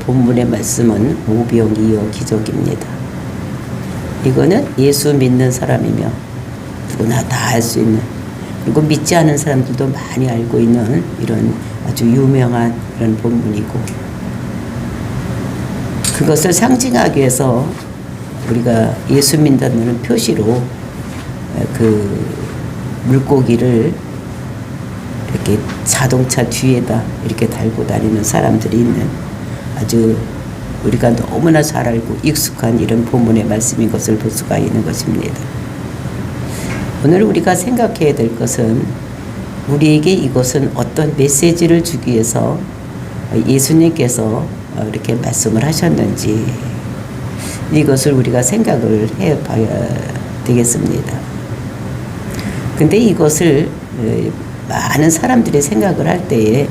본문의 말씀은 오병이어 기적입니다. 이거는 예수 믿는 사람이며 누구나 다 알 수 있는, 그리고 믿지 않은 사람들도 많이 알고 있는 이런 아주 유명한 이런 본문이고, 그것을 상징하기 위해서 우리가 예수 믿는다는 표시로 그 물고기를 이렇게 자동차 뒤에다 이렇게 달고 다니는 사람들이 있는, 아주 우리가 너무나 잘 알고 익숙한 이런 본문의 말씀인 것을 볼 수가 있는 것입니다. 오늘 우리가 생각해야 될 것은, 우리에게 이것은 어떤 메시지를 주기 위해서 예수님께서 이렇게 말씀을 하셨는지, 이것을 우리가 생각을 해 봐야 되겠습니다. 근데 이것을 많은 사람들이 생각을 할 때에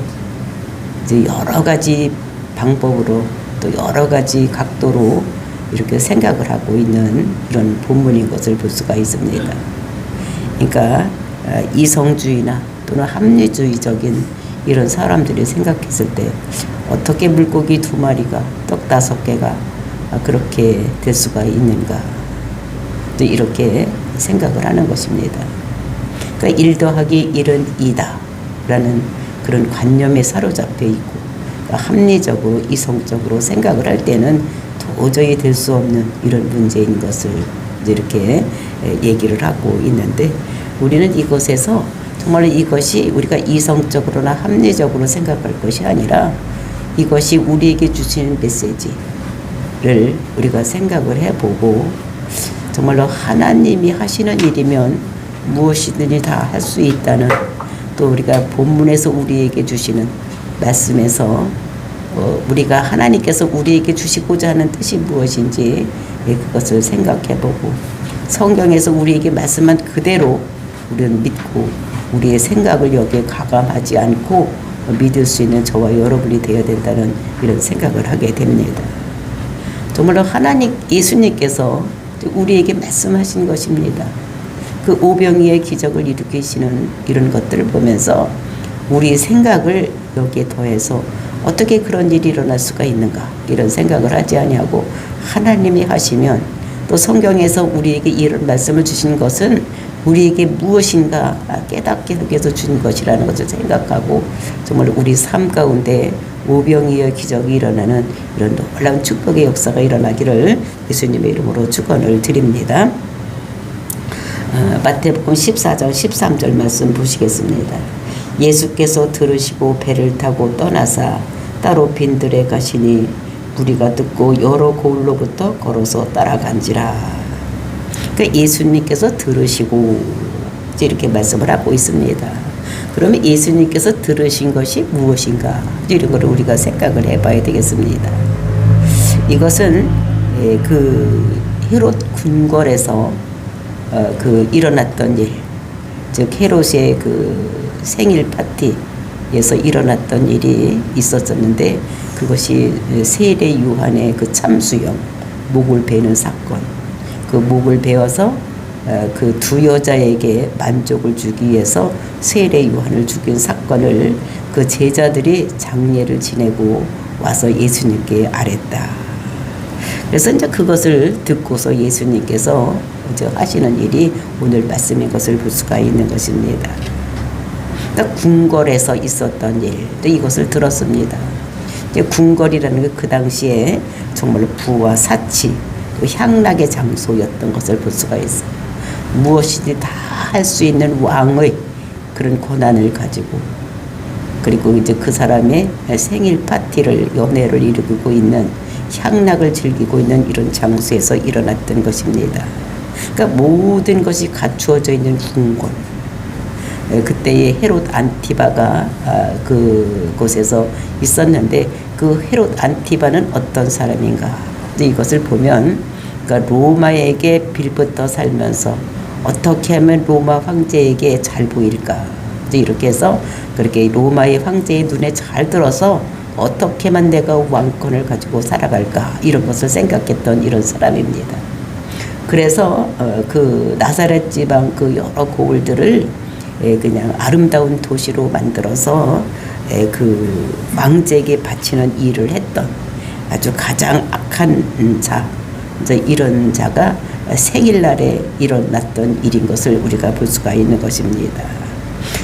이제 여러 가지 방법으로, 또 여러 가지 각도로 이렇게 생각을 하고 있는 이런 본문인 것을 볼 수가 있습니다. 그러니까 이성주의나 또는 합리주의적인 이런 사람들이 생각했을 때 어떻게 물고기 2마리가, 떡 5개가 그렇게 될 수가 있는가, 또 이렇게 생각을 하는 것입니다. 그러니까 1 더하기 1은 2다 라는 그런 관념에 사로잡혀 있고, 합리적으로 이성적으로 생각을 할 때는 도저히 될 수 없는 이런 문제인 것을 이렇게 얘기를 하고 있는데, 우리는 이것에서 정말 이것이 우리가 이성적으로나 합리적으로 생각할 것이 아니라 이것이 우리에게 주시는 메시지를 우리가 생각을 해보고, 정말로 하나님이 하시는 일이면 무엇이든지 다 할 수 있다는, 또 우리가 본문에서 우리에게 주시는 말씀에서 우리가 하나님께서 우리에게 주시고자 하는 뜻이 무엇인지 그것을 생각해보고, 성경에서 우리에게 말씀한 그대로 우리는 믿고, 우리의 생각을 여기에 가감하지 않고 믿을 수 있는 저와 여러분이 되어야 된다는 이런 생각을 하게 됩니다. 정말로 하나님, 예수님께서 우리에게 말씀하신 것입니다. 그 오병이의 기적을 일으키시는 이런 것들을 보면서 우리의 생각을 여기에 더해서 어떻게 그런 일이 일어날 수가 있는가, 이런 생각을 하지 아니하고, 하나님이 하시면, 또 성경에서 우리에게 이런 말씀을 주신 것은 우리에게 무엇인가 깨닫게 하기 위해서 준 것이라는 것을 생각하고, 정말 우리 삶 가운데 오병이의 기적이 일어나는 이런 놀라운 축복의 역사가 일어나기를 예수님의 이름으로 축원을 드립니다. 마태복음 14장 13절 말씀 보시겠습니다. 예수께서 들으시고 배를 타고 떠나사 따로 빈들에 가시니 무리가 듣고 여러 고을로부터 걸어서 따라간지라. 그러니까 예수님께서 들으시고 이렇게 말씀을 하고 있습니다. 그러면 예수님께서 들으신 것이 무엇인가, 이런 걸 우리가 생각을 해봐야 되겠습니다. 이것은 그 헤롯 궁궐에서 그 일어났던 일, 즉 헤롯의 그 생일 파티에서 일어났던 일이 있었었는데, 그것이 세례 요한의 그 참수형, 목을 베는 사건, 그 목을 베어서 그 2 여자에게 만족을 주기 위해서 세례 요한을 죽인 사건을 그 제자들이 장례를 지내고 와서 예수님께 아랬다. 그래서 이제 그것을 듣고서 예수님께서 이제 하시는 일이 오늘 말씀인 것을 볼 수가 있는 것입니다. 그러니까 궁궐에서 있었던 일, 또 이것을 들었습니다. 이제 궁궐이라는 게 그 당시에 정말로 부와 사치, 또 향락의 장소였던 것을 볼 수가 있어요. 무엇이든지 다 할 수 있는 왕의 그런 권한을 가지고, 그리고 이제 그 사람의 생일 파티를, 연회를 이루고 있는, 향락을 즐기고 있는 이런 장소에서 일어났던 것입니다. 그러니까 모든 것이 갖추어져 있는 궁궐. 그때의 헤롯 안티바가 그곳에서 있었는데, 그 헤롯 안티바는 어떤 사람인가, 이것을 보면, 그러니까 로마에게 빌붙어 살면서 어떻게 하면 로마 황제에게 잘 보일까, 이렇게 해서 그렇게 로마의 황제의 눈에 잘 들어서 어떻게만 내가 왕권을 가지고 살아갈까, 이런 것을 생각했던 이런 사람입니다. 그래서 그 나사렛 지방 그 여러 고을들을 그냥 아름다운 도시로 만들어서 그 왕제에게 바치는 일을 했던, 아주 가장 악한 자, 이제 이런 자가 생일날에 일어났던 일인 것을 우리가 볼 수가 있는 것입니다.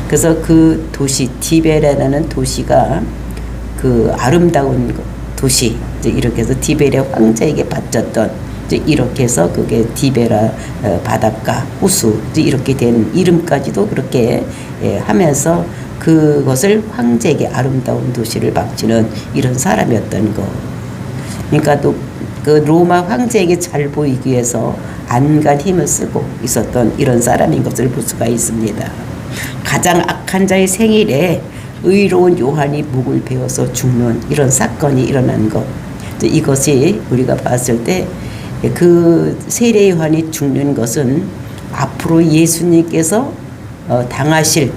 그래서 그 도시 디베라라는 도시가 그 아름다운 도시, 이제 이렇게 해서 디베레 황제에게 바쳤던, 이제 이렇게 해서 그게 디베라 바닷가 호수, 이제 이렇게 된 이름까지도 그렇게 하면서 그것을 황제에게 아름다운 도시를 바치는 이런 사람이었던 거. 그러니까 또 그 로마 황제에게 잘 보이기 위해서 안간 힘을 쓰고 있었던 이런 사람인 것을 볼 수가 있습니다. 가장 악한 자의 생일에 의로운 요한이 목을 베어서 죽는 이런 사건이 일어난 것, 이것이 우리가 봤을 때 그 세례 요한이 죽는 것은 앞으로 예수님께서 당하실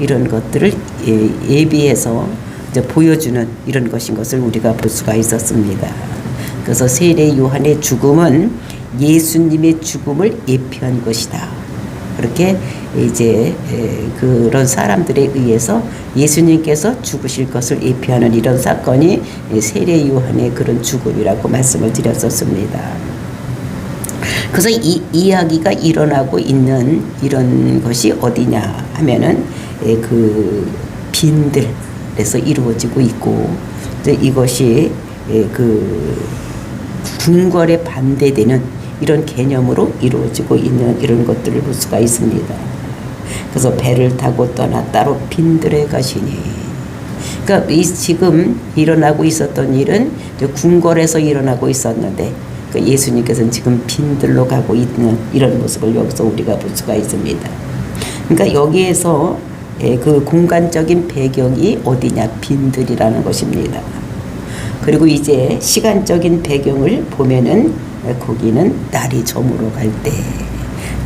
이런 것들을 예비해서 이제 보여주는 이런 것인 것을 우리가 볼 수가 있었습니다. 그래서 세례 요한의 죽음은 예수님의 죽음을 예표한 것이다. 그렇게 이제 그런 사람들에 의해서 예수님께서 죽으실 것을 예표하는 이런 사건이 세례 요한의 그런 죽음이라고 말씀을 드렸었습니다. 그래서 이 이야기가 일어나고 있는 이런 것이 어디냐 하면은 그 빈들에서 이루어지고 있고, 이것이 그 궁궐에 반대되는 이런 개념으로 이루어지고 있는 이런 것들을 볼 수가 있습니다. 그래서 배를 타고 떠나 따로 빈들에 가시니, 그러니까 이 지금 일어나고 있었던 일은 궁궐에서 일어나고 있었는데 예수님께서는 지금 빈들로 가고 있는 이런 모습을 여기서 우리가 볼 수가 있습니다. 그러니까 여기에서 그 공간적인 배경이 어디냐, 빈들이라는 것입니다. 그리고 이제 시간적인 배경을 보면은 거기는 날이 저물어 갈 때,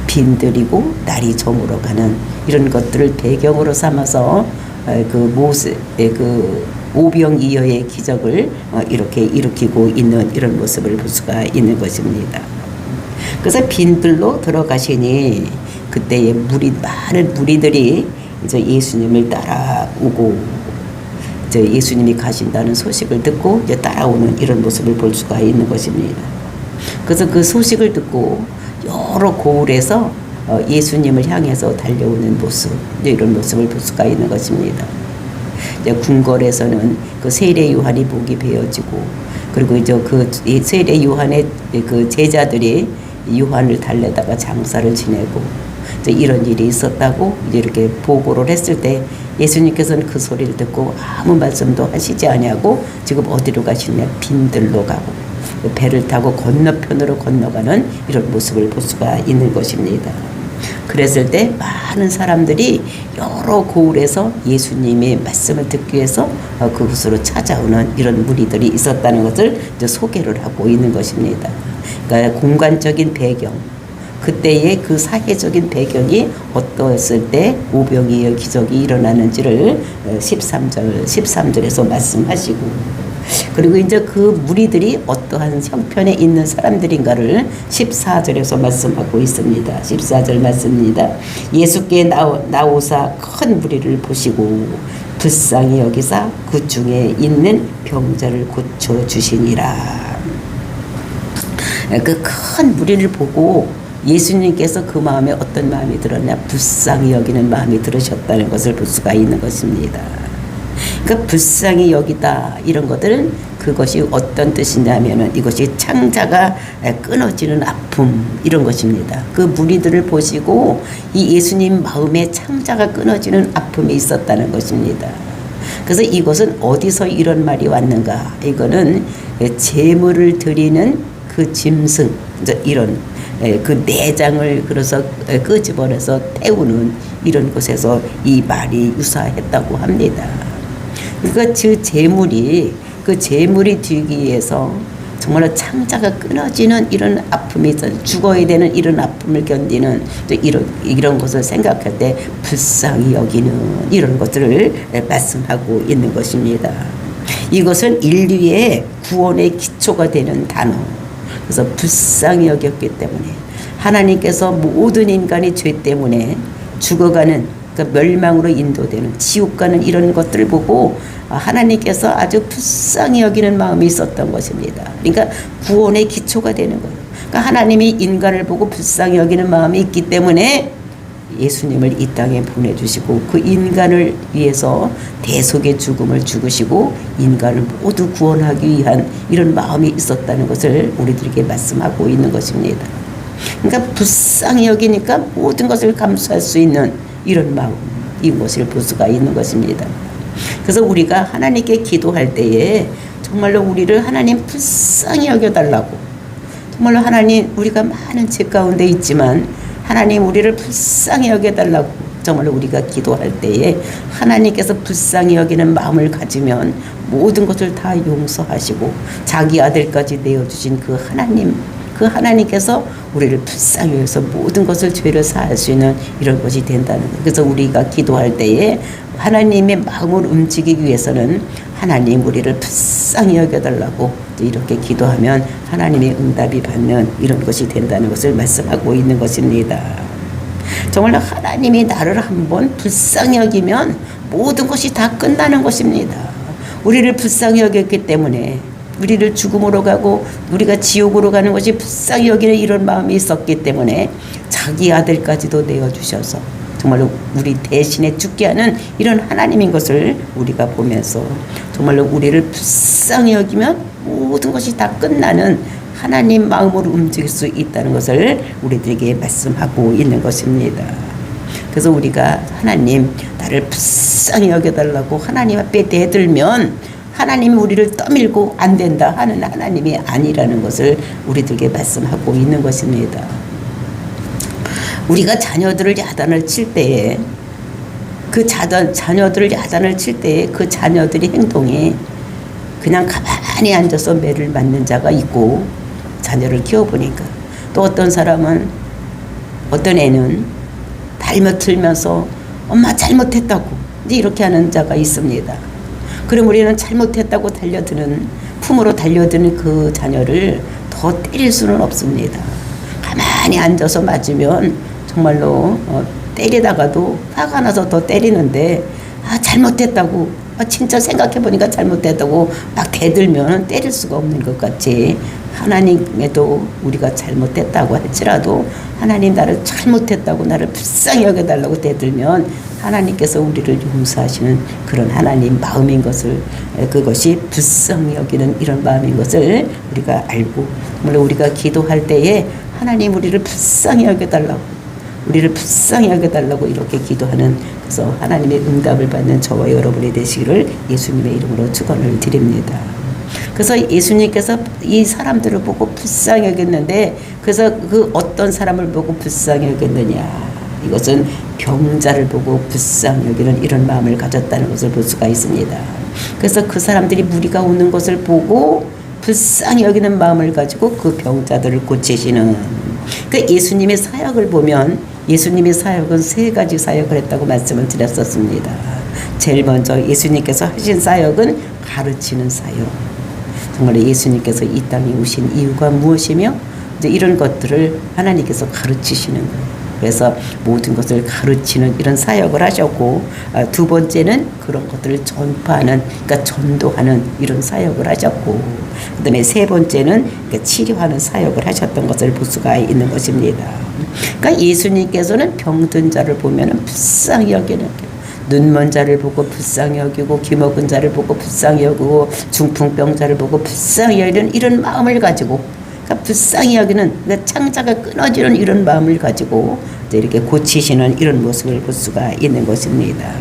빈들이고 날이 저물어 가는 이런 것들을 배경으로 삼아서 그 모세, 그 오병이어의 기적을 이렇게 일으키고 있는 이런 모습을 볼 수가 있는 것입니다. 그래서 빈들로 들어가시니 그때에 많은 무리들이 이제 예수님을 따라오고, 이제 예수님이 가신다는 소식을 듣고 이제 따라오는 이런 모습을 볼 수가 있는 것입니다. 그래서 그 소식을 듣고 여러 고을에서 예수님을 향해서 달려오는 모습, 이런 모습을 볼 수가 있는 것입니다. 이제 궁궐에서는 그 세례 요한이 목이 베어지고, 그리고 이제 그 세례 요한의 그 제자들이 요한을 달래다가 장사를 지내고, 이제 이런 일이 있었다고 이제 이렇게 보고를 했을 때 예수님께서는 그 소리를 듣고 아무 말씀도 하시지 아니하고 지금 어디로 가시냐, 빈들로 가고 배를 타고 건너편으로 건너가는 이런 모습을 볼 수가 있는 것입니다. 그랬을 때 많은 사람들이 여러 고을에서 예수님의 말씀을 듣기 위해서 그곳으로 찾아오는 이런 무리들이 있었다는 것을 이제 소개를 하고 있는 것입니다. 그러니까 공간적인 배경, 그때의 그 사회적인 배경이 어떠했을 때 오병이어의 기적이 일어나는지를 13절에서 말씀하시고, 그리고 이제 그 무리들이 어떠한 형편에 있는 사람들인가를 14절에서 말씀하고 있습니다. 14절 말씀입니다. 예수께 나오사 큰 무리를 보시고 불쌍히 여기사 그 중에 있는 병자를 고쳐주시니라. 그 큰 무리를 보고 예수님께서 그 마음에 어떤 마음이 들었냐, 불쌍히 여기는 마음이 들으셨다는 것을 볼 수가 있는 것입니다. 그러니까 불쌍히 여기다, 이런 것들은 그것이 어떤 뜻이냐면은 이것이 창자가 끊어지는 아픔, 이런 것입니다. 그 무리들을 보시고 이 예수님 마음에 창자가 끊어지는 아픔이 있었다는 것입니다. 그래서 이것은 어디서 이런 말이 왔는가, 이거는 제물을 드리는 그 짐승, 이런 그 내장을 그래서 끄집어내서 태우는 이런 곳에서 이 말이 유사했다고 합니다. 그러니까 그 제물이 되기 위해서 정말로 창자가 끊어지는 이런 아픔이 있어요. 죽어야 되는 이런 아픔을 견디는 이런 것을 생각할 때 불쌍히 여기는 이런 것들을 말씀하고 있는 것입니다. 이것은 인류의 구원의 기초가 되는 단어. 그래서 불쌍히 여겼기 때문에 하나님께서 모든 인간이 죄 때문에 죽어가는 그러니까 멸망으로 인도되는 지옥 가는 이런 것들을 보고 하나님께서 아주 불쌍히 여기는 마음이 있었던 것입니다. 그러니까 구원의 기초가 되는 거예요. 그러니까 하나님이 인간을 보고 불쌍히 여기는 마음이 있기 때문에 예수님을 이 땅에 보내주시고 그 인간을 위해서 대속의 죽음을 죽으시고 인간을 모두 구원하기 위한 이런 마음이 있었다는 것을 우리들에게 말씀하고 있는 것입니다. 그러니까 불쌍히 여기니까 모든 것을 감수할 수 있는 이런 마음, 이것을 볼 수가 있는 것입니다. 그래서 우리가 하나님께 기도할 때에 정말로 우리를 하나님 불쌍히 여겨달라고, 정말로 하나님 우리가 많은 죄 가운데 있지만 하나님 우리를 불쌍히 여겨달라고 정말로 우리가 기도할 때에 하나님께서 불쌍히 여기는 마음을 가지면 모든 것을 다 용서하시고 자기 아들까지 내어주신 그 하나님께서 우리를 불쌍히 여겨서 모든 것을 죄를 사할 수 있는 이런 것이 된다는 거예요. 그래서 우리가 기도할 때에 하나님의 마음을 움직이기 위해서는 하나님 우리를 불쌍히 여겨달라고 이렇게 기도하면 하나님의 응답이 받는 이런 것이 된다는 것을 말씀하고 있는 것입니다. 정말로 하나님이 나를 한번 불쌍히 여기면 모든 것이 다 끝나는 것입니다. 우리를 불쌍히 여겼기 때문에 우리를 죽음으로 가고 우리가 지옥으로 가는 것이 불쌍히 여기는 이런 마음이 있었기 때문에 자기 아들까지도 내어주셔서 정말로 우리 대신에 죽게 하는 이런 하나님인 것을 우리가 보면서 정말로 우리를 불쌍히 여기면 모든 것이 다 끝나는 하나님 마음으로 움직일 수 있다는 것을 우리들에게 말씀하고 있는 것입니다. 그래서 우리가 하나님 나를 불쌍히 여겨달라고 하나님 앞에 대들면 하나님이 우리를 떠밀고 안 된다 하는 하나님이 아니라는 것을 우리들에게 말씀하고 있는 것입니다. 우리가 자녀들을 야단을 칠 때에 그 자녀들을 야단을 칠 때에 그 자녀들의 행동이 그냥 가만히 앉아서 매를 맞는 자가 있고 자녀를 키워보니까 또 어떤 사람은 어떤 애는 달며들면서 엄마 잘못했다고 이제 이렇게 하는 자가 있습니다. 그럼 우리는 잘못했다고 품으로 달려드는 그 자녀를 더 때릴 수는 없습니다. 가만히 앉아서 맞으면 정말로 때리다가도 화가 나서 더 때리는데 잘못했다고 진짜 생각해보니까 잘못했다고 막 대들면 때릴 수가 없는 것 같이 하나님에도 우리가 잘못했다고 할지라도 하나님 나를 잘못했다고 나를 불쌍히 여겨달라고 대들면 하나님께서 우리를 용서하시는 그런 하나님 마음인 것을 그것이 불쌍히 여기는 이런 마음인 것을 우리가 알고 물론 우리가 기도할 때에 하나님 우리를 불쌍히 여겨달라고 우리를 불쌍히 여겨달라고 이렇게 기도하는 그래서 하나님의 응답을 받는 저와 여러분이 되시기를 예수님의 이름으로 축원을 드립니다. 그래서 예수님께서 이 사람들을 보고 불쌍히 여겼는데 그래서 그 어떤 사람을 보고 불쌍히 여겼느냐 이것은 병자를 보고 불쌍히 여기는 이런 마음을 가졌다는 것을 볼 수가 있습니다. 그래서 그 사람들이 무리가 오는 것을 보고 불쌍히 여기는 마음을 가지고 그 병자들을 고치시는 그 예수님의 사역을 보면 예수님의 사역은 세 가지 사역을 했다고 말씀을 드렸었습니다. 제일 먼저 예수님께서 하신 사역은 가르치는 사역. 정말 예수님께서 이 땅에 오신 이유가 무엇이며 이제 이런 것들을 하나님께서 가르치시는 거예요. 그래서 모든 것을 가르치는 이런 사역을 하셨고 두 번째는 그런 것들을 전파하는 그러니까 전도하는 이런 사역을 하셨고 그다음에 세 번째는 그러니까 치료하는 사역을 하셨던 것을 볼 수가 있는 것입니다. 그러니까 예수님께서는 병든 자를 보면은 불쌍히 여기는 눈먼 자를 보고 불쌍히 여기고 귀먹은 자를 보고 불쌍히 여기고 중풍병자를 보고 불쌍히 여기는 이런 마음을 가지고 그러니까 불쌍히 여기는 그러니까 창자가 끊어지는 이런 마음을 가지고 이렇게 고치시는 이런 모습을 볼 수가 있는 것입니다.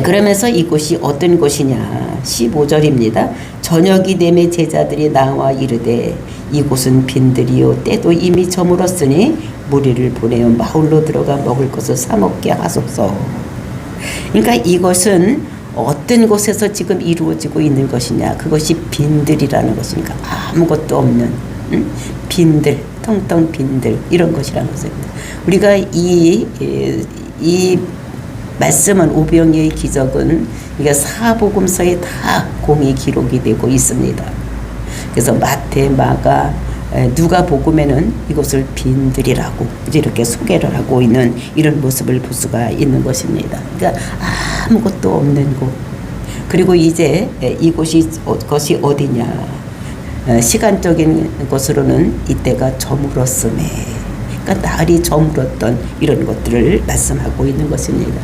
그러면서 이곳이 어떤 곳이냐 15절입니다. 저녁이 되매 제자들이 나와 이르되 이곳은 빈들이요 때도 이미 저물었으니 무리를 보내어 마을로 들어가 먹을 것을 사 먹게 하소서. 그러니까 이것은 어떤 곳에서 지금 이루어지고 있는 것이냐 그것이 빈들이라는 것이니까 아무것도 없는 빈들 텅텅 빈들 이런 것이라는 것입니다. 우리가 이 말씀은 오병이어의 기적은 그러니까 사복음서에 다 공이 기록이 되고 있습니다. 그래서 마태, 마가, 누가복음에는 이것을 빈들이라고 이제 이렇게 소개를 하고 있는 이런 모습을 볼 수가 있는 것입니다. 그러니까 아무것도 없는 곳. 그리고 이제 것이 어디냐? 시간적인 것으로는 이때가 저물었음에, 그러니까 날이 저물었던 이런 것들을 말씀하고 있는 것입니다.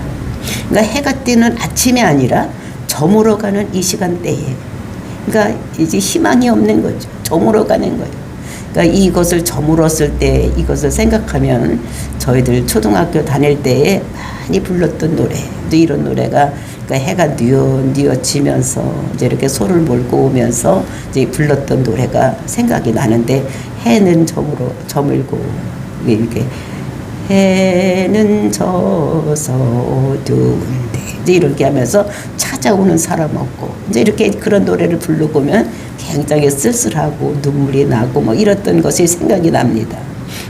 그러니까 해가 뜨는 아침이 아니라 저물어가는 이 시간대에, 그러니까 이제 희망이 없는 거죠. 저물어가는 거예요. 그러니까 이것을 저물었을 때 이것을 생각하면 저희들 초등학교 다닐 때에 많이 불렀던 노래, 또 이런 노래가 그러니까 해가 뉘어지면서 이제 이렇게 소를 몰고 오면서 이제 불렀던 노래가 생각이 나는데, 해는 저물고 이렇게 해는 져서 어두운데 이제 이렇게 하면서 찾아오는 사람 없고 이제 이렇게 그런 노래를 부르고면 굉장히 쓸쓸하고 눈물이 나고 뭐 이랬던 것이 생각이 납니다.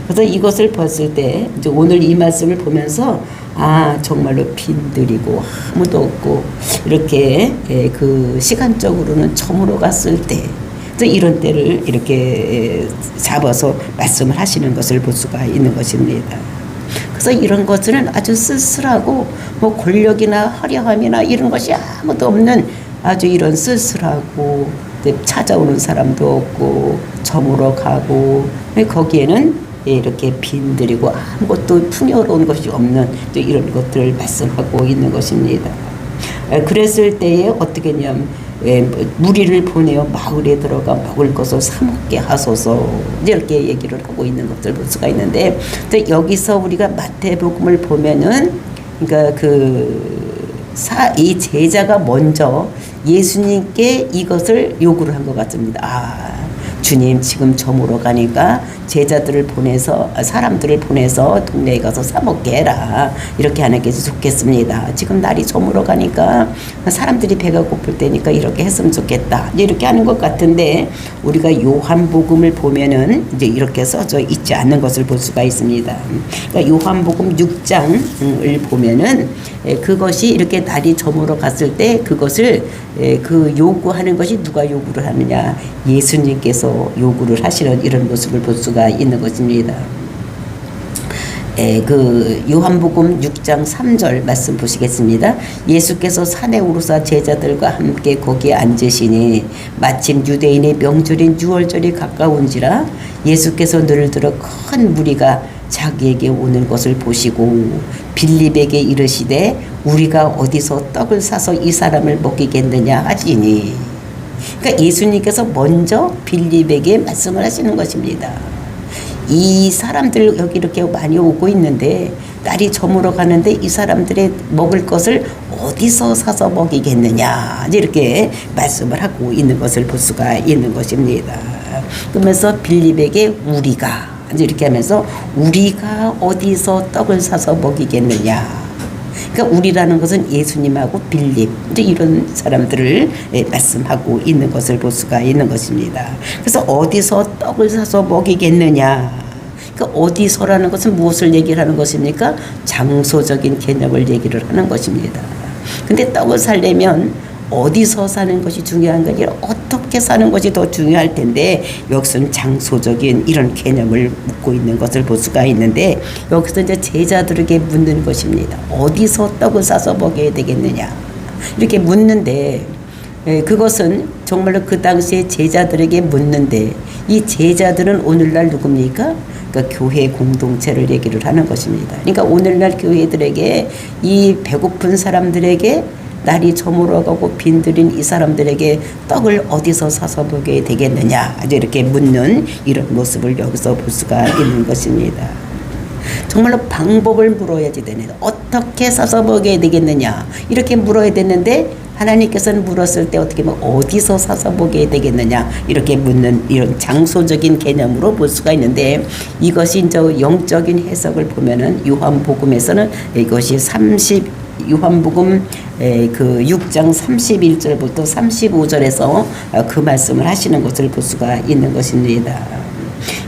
그래서 이것을 봤을 때 이제 오늘 이 말씀을 보면서 정말로 빈들이고 아무도 없고 이렇게 그 시간적으로는 저물어 갔을 때 이런 때를 이렇게 잡아서 말씀을 하시는 것을 볼 수가 있는 것입니다. 그래서 이런 것은 아주 쓸쓸하고 뭐 권력이나 화려함이나 이런 것이 아무도 없는 아주 이런 쓸쓸하고 찾아오는 사람도 없고 저물어 가고 거기에는 이렇게 빈들이고 아무것도 풍요로운 것이 없는 이런 것들을 말씀하고 있는 것입니다. 그랬을 때에 어떻게 했냐면 무리를 보내어 마을에 들어가 먹을 것을 사 먹게 하소서 이렇게 얘기를 하고 있는 것을 볼 수가 있는데, 여기서 우리가 마태복음을 보면은 그러니까 이 제자가 먼저 예수님께 이것을 요구를 한 것 같습니다. 주님 지금 저물어 가니까 제자들을 보내서 사람들을 보내서 동네에 가서 사 먹게 해라, 이렇게 하는 게 좋겠습니다. 지금 날이 저물어 가니까 사람들이 배가 고플 때니까 이렇게 했으면 좋겠다, 이렇게 하는 것 같은데, 우리가 요한복음을 보면은 이제 이렇게 써져 있지 않는 것을 볼 수가 있습니다. 그러니까 요한복음 6장을 보면은 그것이 이렇게 날이 저물어 갔을 때 그것을 그 요구하는 것이 누가 요구를 하느냐? 예수님께서 요구를 하시는 이런 모습을 볼 수가 있는 것입니다. 그 요한복음 6장 3절 말씀 보시겠습니다. 예수께서 산에 오르사 제자들과 함께 거기에 앉으시니 마침 유대인의 명절인 유월절이 가까운지라 예수께서 눈을 들어 큰 무리가 자기에게 오는 것을 보시고 빌립에게 이르시되 우리가 어디서 떡을 사서 이 사람을 먹이겠느냐 하시니, 그러니까 예수님께서 먼저 빌립에게 말씀을 하시는 것입니다. 이 사람들 여기 이렇게 많이 오고 있는데 날이 저물어 가는데 이 사람들의 먹을 것을 어디서 사서 먹이겠느냐, 이렇게 말씀을 하고 있는 것을 볼 수가 있는 것입니다. 그러면서 빌립에게 우리가 이렇게 하면서 우리가 어디서 떡을 사서 먹이겠느냐, 그러니까 우리라는 것은 예수님하고 빌립 이제 이런 사람들을 말씀하고 있는 것을 볼 수가 있는 것입니다. 그래서 어디서 떡을 사서 먹이겠느냐, 그러니까 어디서라는 것은 무엇을 얘기를 하는 것입니까? 장소적인 개념을 얘기를 하는 것입니다. 근데 떡을 살려면 어디서 사는 것이 중요한 게 아니라 어떻게 사는 것이 더 중요할 텐데, 여기서는 장소적인 이런 개념을 묻고 있는 것을 볼 수가 있는데, 여기서 이제 제자들에게 묻는 것입니다. 어디서 떡을 싸서 먹여야 되겠느냐, 이렇게 묻는데, 그것은 정말로 그 당시에 제자들에게 묻는데, 이 제자들은 오늘날 누굽니까? 그러니까 교회 공동체를 얘기를 하는 것입니다. 그러니까 오늘날 교회들에게 이 배고픈 사람들에게 날이 저물어가고 빈들인 이 사람들에게 떡을 어디서 사서 먹여야 되겠느냐, 이렇게 묻는 이런 모습을 여기서 볼 수가 있는 것입니다. 정말로 방법을 물어야지 되네. 어떻게 사서 먹여야 되겠느냐, 이렇게 물어야 되는데 하나님께서는 물었을 때 어떻게 보면 어디서 사서 먹여야 되겠느냐, 이렇게 묻는 이런 장소적인 개념으로 볼 수가 있는데, 이것이 이제 영적인 해석을 보면은 요한복음에서는 이것이 요한복음 그 6장 31절부터 35절에서 그 말씀을 하시는 것을 볼 수가 있는 것입니다.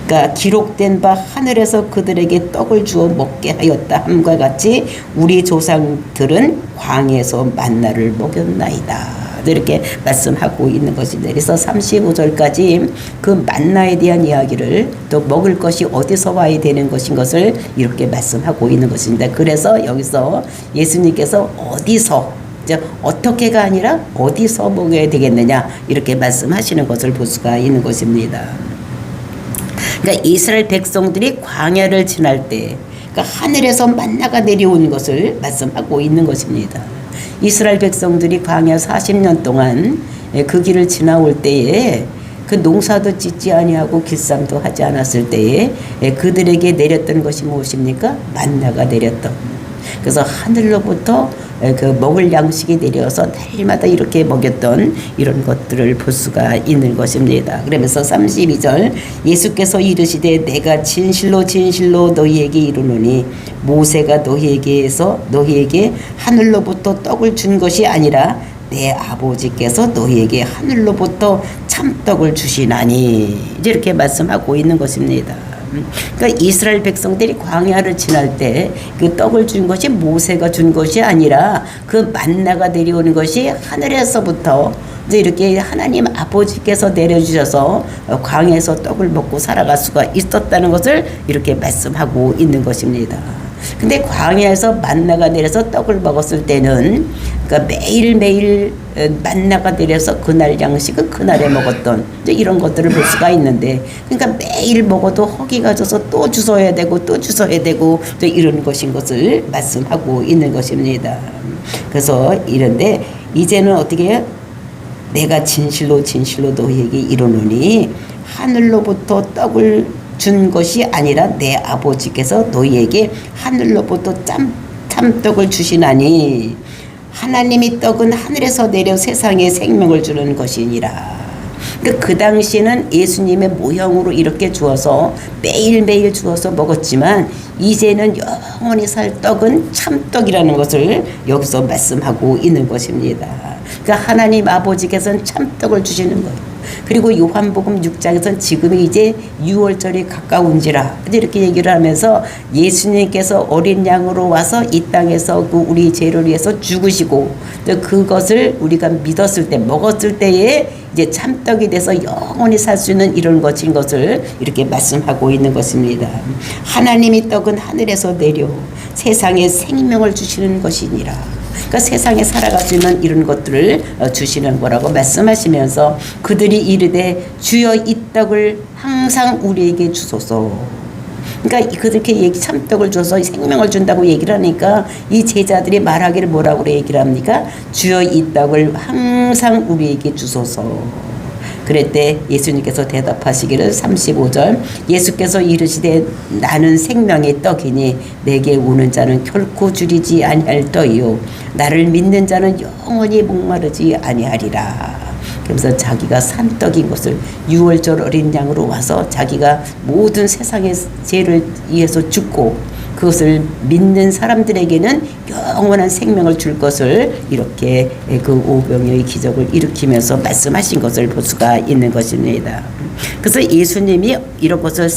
그러니까 기록된 바 하늘에서 그들에게 떡을 주어 먹게 하였다 함과 같이 우리 조상들은 광야에서 만나를 먹였나이다, 이렇게 말씀하고 있는 것입니다. 그래서 35절까지 그 만나에 대한 이야기를 또 먹을 것이 어디서 와야 되는 것인 것을 이렇게 말씀하고 있는 것입니다. 그래서 여기서 예수님께서 어디서, 어떻게가 아니라 어디서 먹어야 되겠느냐 이렇게 말씀하시는 것을 볼 수가 있는 것입니다. 그러니까 이스라엘 백성들이 광야를 지날 때, 그러니까 하늘에서 만나가 내려온 것을 말씀하고 있는 것입니다. 이스라엘 백성들이 광야 40년 동안 그 길을 지나올 때에 그 농사도 짓지 아니하고 길쌈도 하지 않았을 때에 그들에게 내렸던 것이 무엇입니까? 만나가 내렸던. 그래서 하늘로부터 그 먹을 양식이 내려서 날마다 이렇게 먹였던 이런 것들을 볼 수가 있는 것입니다. 그러면서 32절 예수께서 이르시되 내가 진실로 진실로 너희에게 이르노니 모세가 너희에게 하늘로부터 떡을 준 것이 아니라 내 아버지께서 너희에게 하늘로부터 참떡을 주시나니 이렇게 말씀하고 있는 것입니다. 그러니까 이스라엘 백성들이 광야를 지날 때 그 떡을 준 것이 모세가 준 것이 아니라 그 만나가 내려오는 것이 하늘에서부터 이제 이렇게 하나님 아버지께서 내려주셔서 광야에서 떡을 먹고 살아갈 수가 있었다는 것을 이렇게 말씀하고 있는 것입니다. 근데 광야에서 만나가 내려서 떡을 먹었을 때는 그러니까 매일매일 만나가 내려서 그날 양식은 그날에 먹었던 이런 것들을 볼 수가 있는데, 그러니까 매일 먹어도 허기가 져서 또 주워야 되고 또 주워야 되고 또 이런 것인 것을 말씀하고 있는 것입니다. 그래서 이런데 이제는 어떻게 해요? 내가 진실로 진실로 너희에게 이르노니 하늘로부터 떡을 준 것이 아니라 내 아버지께서 너희에게 하늘로부터 참떡을 주시나니 하나님이 떡은 하늘에서 내려 세상에 생명을 주는 것이니라. 그 당시에는 예수님의 모형으로 이렇게 주어서 매일매일 주어서 먹었지만 이제는 영원히 살 떡은 참떡이라는 것을 여기서 말씀하고 있는 것입니다. 그러니까 하나님 아버지께서는 참떡을 주시는 거예요. 그리고 요한복음 6장에서는 지금이 이제 6월절이 가까운지라 이렇게 얘기를 하면서 예수님께서 어린 양으로 와서 이 땅에서 그 우리 죄를 위해서 죽으시고 또 그것을 우리가 믿었을 때 먹었을 때에 이제 참떡이 돼서 영원히 살 수 있는 이런 것인 것을 이렇게 말씀하고 있는 것입니다. 하나님이 떡은 하늘에서 내려 세상에 생명을 주시는 것이니라. 그러니까 세상에 살아갈 수 있는 이런 것들을 주시는 거라고 말씀하시면서 그들이 이르되 주여 이 떡을 항상 우리에게 주소서. 그러니까 그렇게 참떡을 줘서 생명을 준다고 얘기를 하니까 이 제자들이 말하기를 뭐라고 얘기를 합니까? 주여 이 떡을 항상 우리에게 주소서. 그랬대 예수님께서 대답하시기를 35절 예수께서 이르시되 나는 생명의 떡이니 내게 오는 자는 결코 줄이지 아니할 떡이요 나를 믿는 자는 영원히 목마르지 아니하리라. 그래서 자기가 산 떡인 것을 6월절 어린 양으로 와서 자기가 모든 세상의 죄를 위해서 죽고 그것을 믿는 사람들에게는 영원한 생명을 줄 것을 이렇게 그 오병이어의 기적을 일으키면서 말씀하신 것을 볼 수가 있는 것입니다. 그래서 예수님이 이런 것을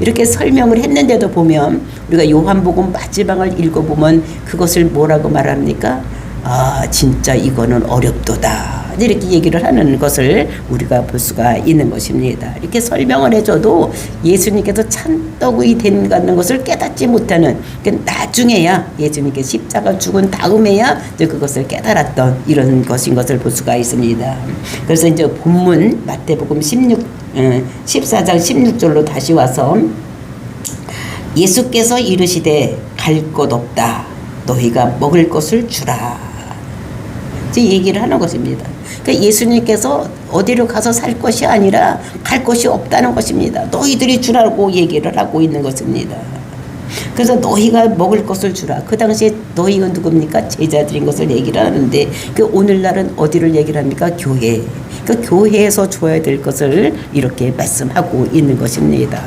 이렇게 설명을 했는데도 보면 우리가 요한복음 마지막을 읽어보면 그것을 뭐라고 말합니까? 아 진짜 이거는 어렵도다 이렇게 얘기를 하는 것을 우리가 볼 수가 있는 것입니다. 이렇게 설명을 해줘도 예수님께서 참떡이 된다는 것을 깨닫지 못하는 나중에야 예수님께 십자가 죽은 다음에야 이제 그것을 깨달았던 이런 것인 것을 볼 수가 있습니다. 그래서 이제 본문 마태복음 14장 16절로 다시 와서 예수께서 이르시되 갈 곳 없다 너희가 먹을 것을 주라 이제 얘기를 하는 것입니다. 그러니까 예수님께서 어디로 가서 살 것이 아니라 갈 곳이 없다는 것입니다. 너희들이 주라고 얘기를 하고 있는 것입니다. 그래서 너희가 먹을 것을 주라. 그 당시에 너희가 누굽니까? 제자들인 것을 얘기를 하는데 그 오늘날은 어디를 얘기를 합니까? 교회. 그 교회에서 줘야 될 것을 이렇게 말씀하고 있는 것입니다.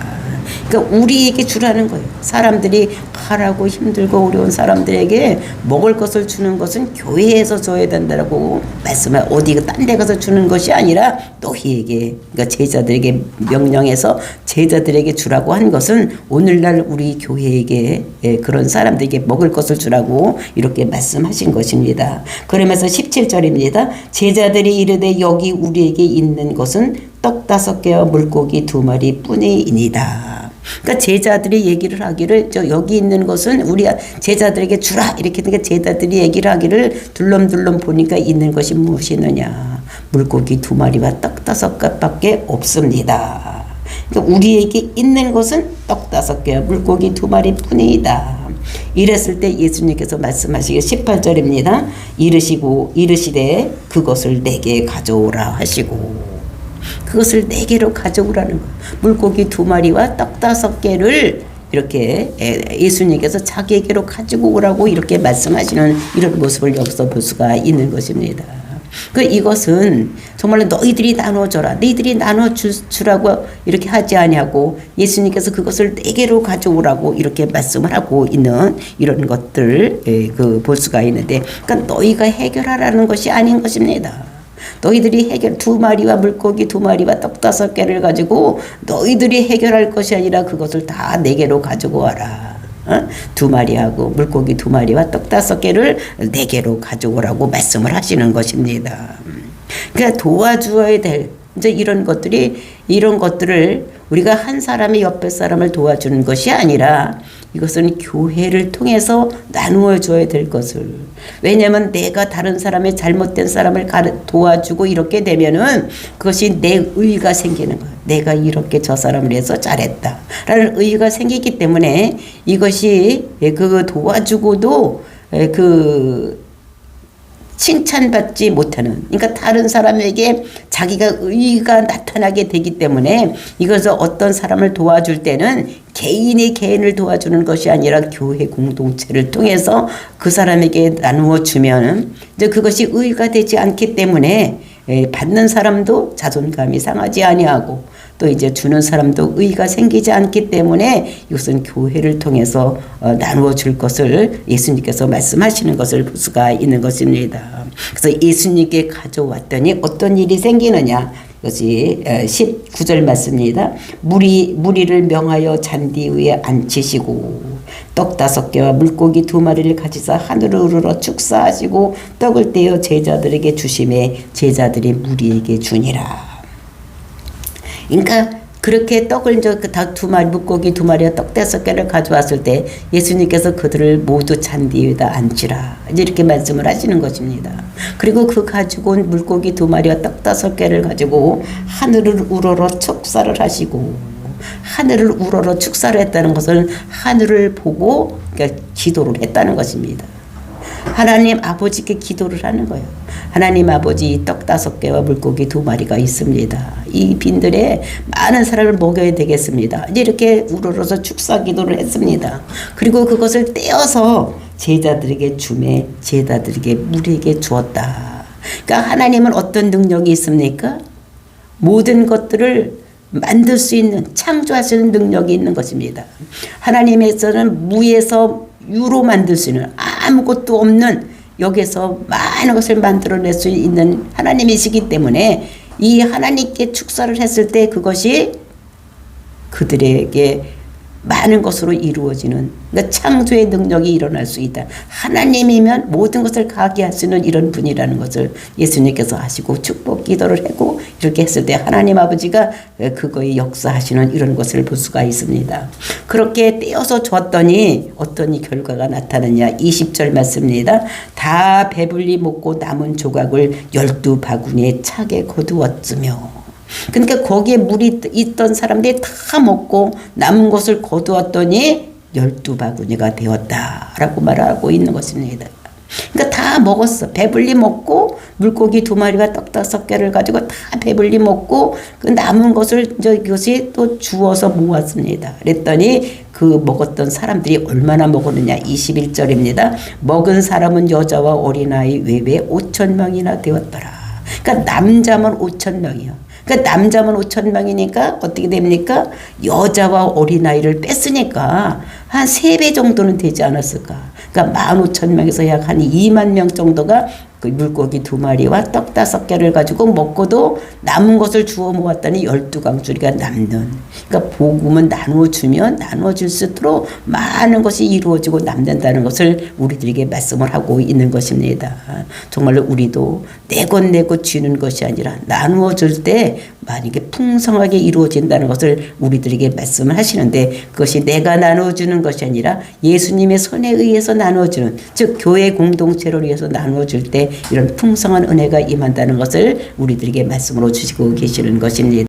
그러니까 우리에게 주라는 거예요. 사람들이 가라고 힘들고 어려운 사람들에게 먹을 것을 주는 것은 교회에서 줘야 된다고 말씀을 어디 딴 데 가서 주는 것이 아니라 너희에게, 그러니까 제자들에게 명령해서 제자들에게 주라고 한 것은 오늘날 우리 교회에게 그런 사람들에게 먹을 것을 주라고 이렇게 말씀하신 것입니다. 그러면서 17절입니다. 제자들이 이르되 여기 우리에게 있는 것은 떡 5개와 물고기 2마리 뿐이니이다. 그러니까 제자들이 얘기를 하기를 여기 있는 것은 우리 제자들에게 주라 이렇게 하니까 제자들이 얘기를 하기를 둘럼둘럼 보니까 있는 것이 무엇이느냐. 물고기 2마리와 떡 5개밖에 없습니다. 그러니까 우리에게 있는 것은 떡 5개와 물고기 2마리 뿐이다. 이랬을 때 예수님께서 말씀하시기 18절입니다. 이르시되 그것을 내게 가져오라 하시고 그것을 4개로 가져오라는 거예요. 물고기 2마리와 떡 5개를 이렇게 예수님께서 자기에게로 가지고 오라고 이렇게 말씀하시는 이런 모습을 여기서 볼 수가 있는 것입니다. 이것은 정말로 너희들이 나눠줘라, 너희들이 나눠주라고 이렇게 하지 아니하고 예수님께서 그것을 4개로 가져오라고 이렇게 말씀을 하고 있는 이런 것들 볼 수가 있는데, 그러니까 너희가 해결하라는 것이 아닌 것입니다. 너희들이 2마리와 물고기 2마리와 떡 5개를 가지고 너희들이 해결할 것이 아니라 그것을 다 4개로 가지고 와라. 2마리하고 물고기 2마리와 떡 5개를 4개로 가져오라고 말씀을 하시는 것입니다. 그러니까 도와주어야 될 이제 이런 것들을 우리가 한 사람이 옆에 사람을 도와주는 것이 아니라 이것은 교회를 통해서 나누어 줘야 될 것을. 왜냐하면 내가 다른 사람의 잘못된 사람을 도와주고 이렇게 되면은 그것이 내 의의가 생기는 거예요. 내가 이렇게 저 사람을 위해서 잘했다 라는 의의가 생기기 때문에 이것이 그 도와주고도 칭찬받지 못하는, 그러니까 다른 사람에게 자기가 의의가 나타나게 되기 때문에 이것을 어떤 사람을 도와줄 때는 개인이 개인을 도와주는 것이 아니라 교회 공동체를 통해서 그 사람에게 나누어 주면 이제 그것이 의의가 되지 않기 때문에 받는 사람도 자존감이 상하지 아니하고 또 이제 주는 사람도 의의가 생기지 않기 때문에 이것은 교회를 통해서 나누어 줄 것을 예수님께서 말씀하시는 것을 볼 수가 있는 것입니다. 그래서 예수님께 가져왔더니 어떤 일이 생기느냐. 이것이 19절 말씀입니다. 무리를 명하여 잔디 위에 앉히시고 떡 5개와 물고기 2마리를 가지사 하늘을 우러러 축사하시고 떡을 떼어 제자들에게 주심에 제자들이 무리에게 주니라. 그러니까 그렇게 떡을 닭 2마리, 물고기 2마리와 떡 5개를 가져왔을 때 예수님께서 그들을 모두 잔디 위에다 앉히라 이렇게 말씀을 하시는 것입니다. 그리고 그 가지고 온 물고기 2마리와 떡 5개를 가지고 하늘을 우러러 축사를 하시고, 하늘을 우러러 축사를 했다는 것은 하늘을 보고 그러니까 기도를 했다는 것입니다. 하나님 아버지께 기도를 하는 거예요. 하나님 아버지, 떡 5개와 물고기 2마리가 있습니다. 이 빈들에 많은 사람을 먹여야 되겠습니다. 이렇게 우러러서 축사 기도를 했습니다. 그리고 그것을 떼어서 제자들에게 주매 제자들에게 무리에게 주었다. 그러니까 하나님은 어떤 능력이 있습니까? 모든 것들을 만들 수 있는, 창조하시는 능력이 있는 것입니다. 하나님에서는 무에서 유로 만들 수 있는, 아무것도 없는 여기서 많은 것을 만들어낼 수 있는 하나님이시기 때문에 이 하나님께 축사를 했을 때 그것이 그들에게 많은 것으로 이루어지는, 그러니까 창조의 능력이 일어날 수 있다. 하나님이면 모든 것을 가게 할 수 있는 이런 분이라는 것을 예수님께서 하시고 축복 기도를 하고 이렇게 했을 때 하나님 아버지가 그거에 역사하시는 이런 것을 볼 수가 있습니다. 그렇게 떼어서 줬더니 어떤 결과가 나타나냐. 20절 말씀입니다. 다 배불리 먹고 남은 조각을 12바구니에 차게 거두었으며. 그러니까 거기에 물이 있던 사람들이 다 먹고 남은 것을 거두었더니 12바구니가 되었다라고 말하고 있는 것입니다. 그러니까 다 먹었어. 배불리 먹고 물고기 2마리와 떡 5개를 가지고 다 배불리 먹고 그 남은 것을 이것이 또 주워서 모았습니다. 그랬더니 그 먹었던 사람들이 얼마나 먹었느냐. 21절입니다. 먹은 사람은 여자와 어린아이 외에 5,000명이나 되었더라. 그러니까 남자만 5천 명이요. 그러니까 남자만 5천 명이니까 어떻게 됩니까? 여자와 어린아이를 뺐으니까 한 3배 정도는 되지 않았을까. 그러니까 15,000명에서 약 한 2만 명 정도가 그 물고기 2마리와 떡 5개를 가지고 먹고도 남은 것을 주워 모았더니 12강줄이가 남는. 그러니까 복음은 나누어주면 나누어질수록 많은 것이 이루어지고 남는다는 것을 우리들에게 말씀을 하고 있는 것입니다. 정말로 우리도 내고 쥐는 것이 아니라 나누어줄 때 만약에 풍성하게 이루어진다는 것을 우리들에게 말씀을 하시는데, 그것이 내가 나누어주는 것이 아니라 예수님의 손에 의해서 나누어주는, 즉 교회 공동체를 위해서 나누어줄 때 이런 풍성한 은혜가 임한다는 것을 우리들에게 말씀으로 주시고 계시는 것입니다.